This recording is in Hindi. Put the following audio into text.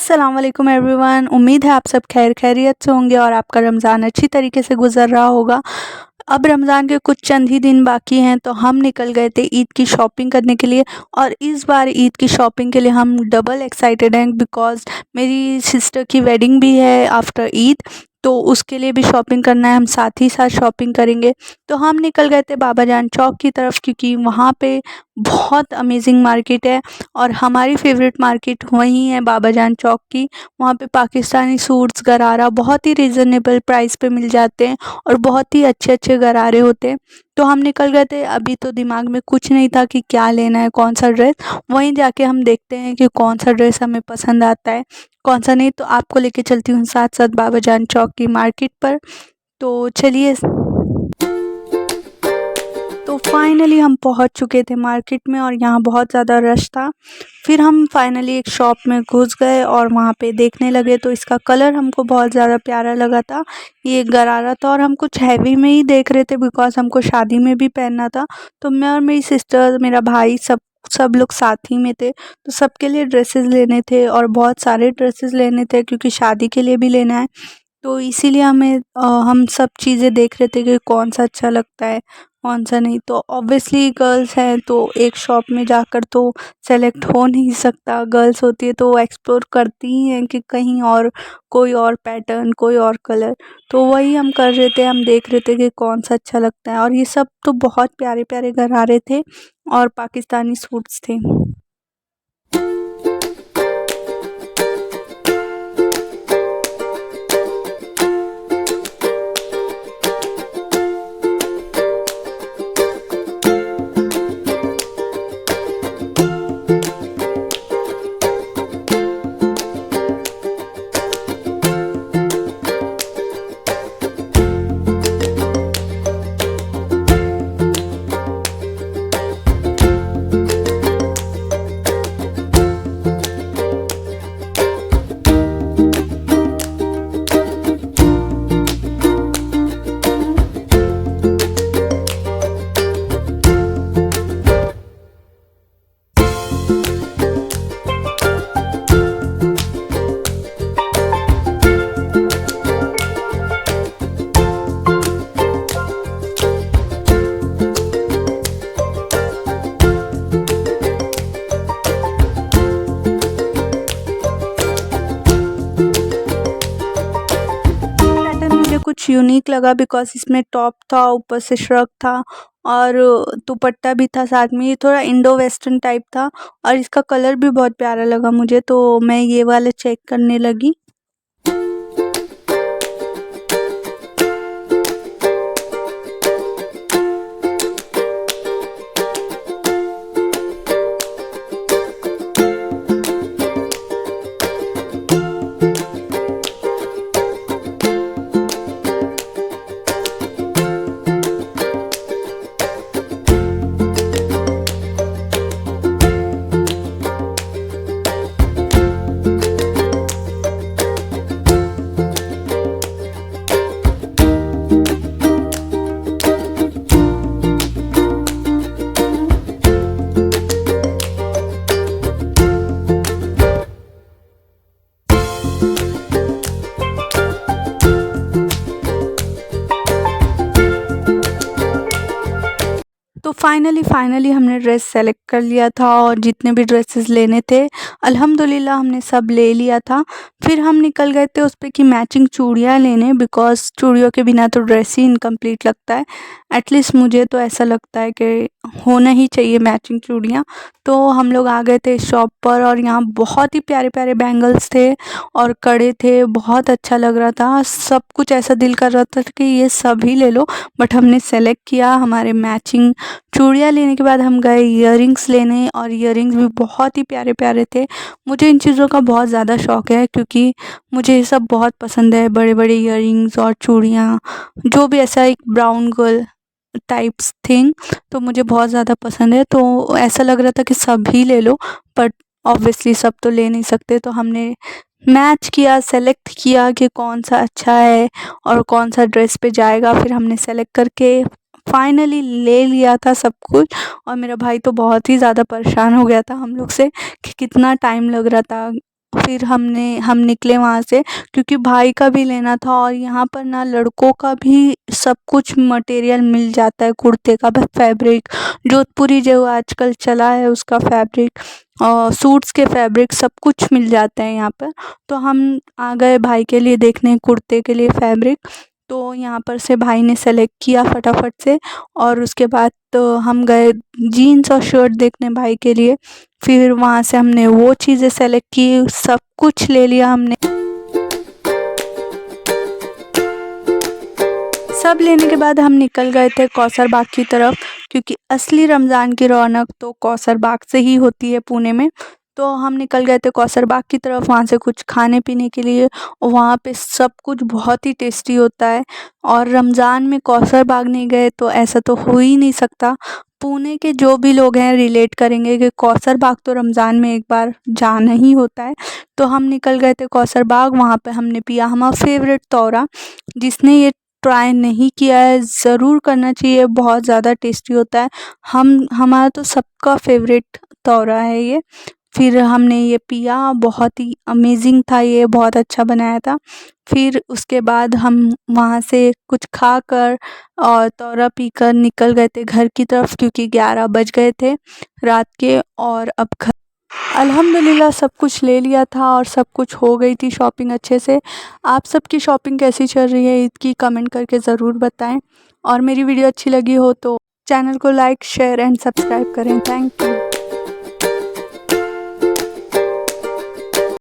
अस्सलाम वालेकुम एवरीवन। उम्मीद है आप सब खैर खैरियत से होंगे और आपका रमज़ान अच्छी तरीके से गुजर रहा होगा। अब रमज़ान के कुछ चंद ही दिन बाकी हैं तो हम निकल गए थे ईद की शॉपिंग करने के लिए। और इस बार ईद की शॉपिंग के लिए हम डबल एक्साइटेड हैं बिकॉज़ मेरी सिस्टर की वेडिंग भी है आफ्टर ईद, तो उसके लिए भी शॉपिंग करना है, हम साथ ही साथ शॉपिंग करेंगे। तो हम निकल गए थे बाबा जान चौक की तरफ क्योंकि वहाँ पे बहुत अमेजिंग मार्केट है और हमारी फेवरेट मार्केट वहीं है बाबा जान चौक की। वहाँ पे पाकिस्तानी सूट्स, गरारा बहुत ही रीज़नेबल प्राइस पे मिल जाते हैं और बहुत ही अच्छे अच्छे गरारे होते हैं। तो हम निकल गए थे, अभी तो दिमाग में कुछ नहीं था कि क्या लेना है, कौन सा ड्रेस। वहीं जाके हम देखते हैं कि कौन सा ड्रेस हमें पसंद आता है, कौन सा नहीं। तो आपको लेके चलती हूँ साथ साथ बाबा जान चौक की मार्केट पर। तो चलिए। तो फाइनली हम पहुंच चुके थे मार्केट में और यहाँ बहुत ज़्यादा रश था। फिर हम फाइनली एक शॉप में घुस गए और वहाँ पे देखने लगे तो इसका कलर हमको बहुत ज़्यादा प्यारा लगा था। ये गरारा था और हम कुछ हैवी में ही देख रहे थे बिकॉज़ हमको शादी में भी पहनना था। तो मैं और मेरी सिस्टर, मेरा भाई, सब लोग साथ ही में थे। तो सबके लिए ड्रेसेस लेने थे और बहुत सारे ड्रेसेस लेने थे क्योंकि शादी के लिए भी लेना है। तो इसीलिए हम सब चीज़ें देख रहे थे कि कौन सा अच्छा लगता है, कौन सा नहीं। तो ऑब्वियसली गर्ल्स हैं तो एक शॉप में जाकर तो सेलेक्ट हो नहीं सकता। गर्ल्स होती है तो वो एक्सप्लोर करती ही हैं कि कहीं और कोई और पैटर्न, कोई और कलर। तो वही हम कर रहे थे, हम देख रहे थे कि कौन सा अच्छा लगता है। और ये सब तो बहुत प्यारे प्यारे गरारे थे और पाकिस्तानी सूट्स थे। पैटर्न मुझे कुछ यूनिक लगा बिकॉज़ इसमें टॉप था, ऊपर से श्रग था और दुपट्टा भी था साथ में। ये थोड़ा इंडो वेस्टर्न टाइप था और इसका कलर भी बहुत प्यारा लगा मुझे, तो मैं ये वाला चेक करने लगी। तो फाइनली हमने ड्रेस सेलेक्ट कर लिया था और जितने भी ड्रेसेस लेने थे अल्हम्दुलिल्लाह हमने सब ले लिया था। फिर हम निकल गए थे उस पे कि मैचिंग चूड़ियाँ लेने बिकॉज़ चूड़ियों के बिना तो ड्रेस ही इनकम्प्लीट लगता है। एटलीस्ट मुझे तो ऐसा लगता है कि होना ही चाहिए मैचिंग चूड़ियाँ। तो हम लोग आ गए थे इस शॉप पर और यहाँ बहुत ही प्यारे प्यारे बैंगल्स थे और कड़े थे, बहुत अच्छा लग रहा था। सब कुछ ऐसा दिल कर रहा था कि ये सभी ले लो, बट हमने सेलेक्ट किया हमारे मैचिंग चूड़ियाँ लेने के बाद हम गए इयररिंग्स लेने और इयररिंग्स भी बहुत ही प्यारे प्यारे थे। मुझे इन चीज़ों का बहुत ज़्यादा शौक़ है क्योंकि मुझे ये सब बहुत पसंद है, बड़े बड़े इयररिंग्स और चूड़ियाँ, जो भी ऐसा एक ब्राउन गर्ल टाइप्स थिंग, तो मुझे बहुत ज़्यादा पसंद है। तो ऐसा लग रहा था कि सभी ले लो, बट ऑब्वियसली सब तो ले नहीं सकते। तो हमने मैच किया, सेलेक्ट किया कि कौन सा अच्छा है और कौन सा ड्रेस पे जाएगा। फिर हमने सेलेक्ट करके फाइनली ले लिया था सब कुछ। और मेरा भाई तो बहुत ही ज़्यादा परेशान हो गया था हम लोग से कि कितना टाइम लग रहा था फिर हम निकले वहाँ से, क्योंकि भाई का भी लेना था। और यहाँ पर ना लड़कों का भी सब कुछ मटेरियल मिल जाता है, कुर्ते का बस फैब्रिक, जोधपुरी जो आजकल चला है उसका फैब्रिक और सूट्स के फैब्रिक सब कुछ मिल जाते हैं यहाँ पर। तो हम आ गए भाई के लिए देखने, कुर्ते के लिए फैब्रिक। तो यहाँ पर से भाई ने सेलेक्ट किया फटाफट से, और उसके बाद तो हम गए जीन्स और शर्ट देखने भाई के लिए। फिर वहाँ से हमने वो चीज़ें सेलेक्ट की, सब कुछ ले लिया हमने। सब लेने के बाद हम निकल गए थे कौसर बाग की तरफ, क्योंकि असली रमज़ान की रौनक तो कौसर बाग से ही होती है पुणे में। तो हम निकल गए थे कौसर बाग की तरफ, वहाँ से कुछ खाने पीने के लिए। वहाँ पे सब कुछ बहुत ही टेस्टी होता है, और रमज़ान में कौसर बाग नहीं गए तो ऐसा तो हो ही नहीं सकता। पुणे के जो भी लोग हैं रिलेट करेंगे कि कौसर बाग तो रमज़ान में एक बार जाना ही होता है। तो हम निकल गए थे कौसर बाग, वहाँ पे हमने पिया हमारा फेवरेट तौरा। जिसने ये ट्राई नहीं किया है ज़रूर करना चाहिए, बहुत ज़्यादा टेस्टी होता है। हमारा तो सबका फेवरेट तौरा है ये। फिर हमने ये पिया, बहुत ही अमेजिंग था ये, बहुत अच्छा बनाया था। फिर उसके बाद हम वहाँ से कुछ खाकर और तौरा पीकर निकल गए थे घर की तरफ, क्योंकि 11 बज गए थे रात के। और अब घर अल्हम्दुलिल्लाह सब कुछ ले लिया था और सब कुछ हो गई थी शॉपिंग अच्छे से। आप सबकी शॉपिंग कैसी चल रही है ईद की, कमेंट करके ज़रूर बताएं। और मेरी वीडियो अच्छी लगी हो तो चैनल को लाइक शेयर एंड सब्सक्राइब करें। Thank you.